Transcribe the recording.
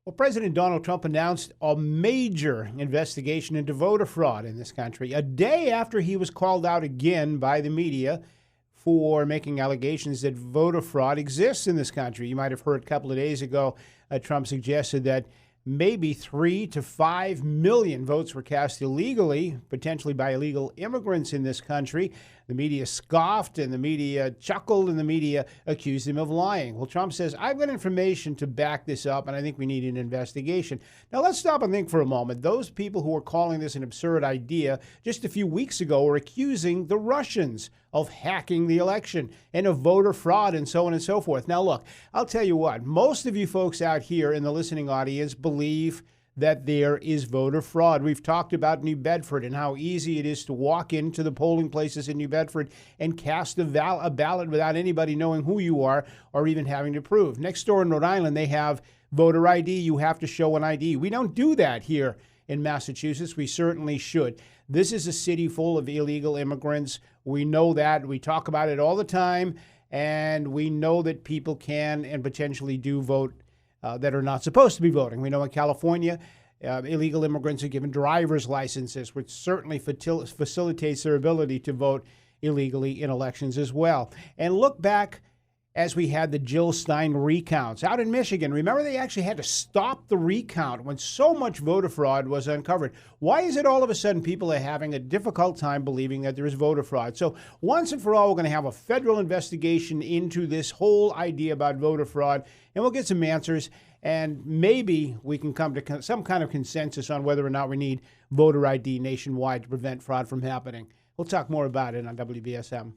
Well, President Donald Trump announced a major investigation into voter fraud in this country a day after he was called out again by the media for making allegations that voter fraud exists in this country. You might have heard a couple of days ago, Trump suggested that maybe 3 to 5 million votes were cast illegally, potentially by illegal immigrants in this country. The media scoffed and the media chuckled and the media accused him of lying. Well, Trump says, I've got information to back this up and I think we need an investigation. Now, let's stop and think for a moment. Those people who are calling this an absurd idea just a few weeks ago were accusing the Russians of hacking the election and of voter fraud and so on and so forth. Now, look, I'll tell you what, most of you folks out here in the listening audience believe that there is voter fraud. We've talked about New Bedford and how easy it is to walk into the polling places in New Bedford and cast a ballot without anybody knowing who you are or even having to prove. Next door in Rhode Island, they have voter ID. You have to show an ID. We don't do that here in Massachusetts. We certainly should. This is a city full of illegal immigrants. We know that. We talk about it all the time, and we know that people can and potentially do vote that are not supposed to be voting. We know in California, illegal immigrants are given driver's licenses, which certainly facilitates their ability to vote illegally in elections as well. And look back as we had the Jill Stein recounts out in Michigan. Remember, they actually had to stop the recount when so much voter fraud was uncovered. Why is it all of a sudden people are having a difficult time believing that there is voter fraud? So once and for all, we're going to have a federal investigation into this whole idea about voter fraud, and we'll get some answers, and maybe we can come to some kind of consensus on whether or not we need voter ID nationwide to prevent fraud from happening. We'll talk more about it on WBSM.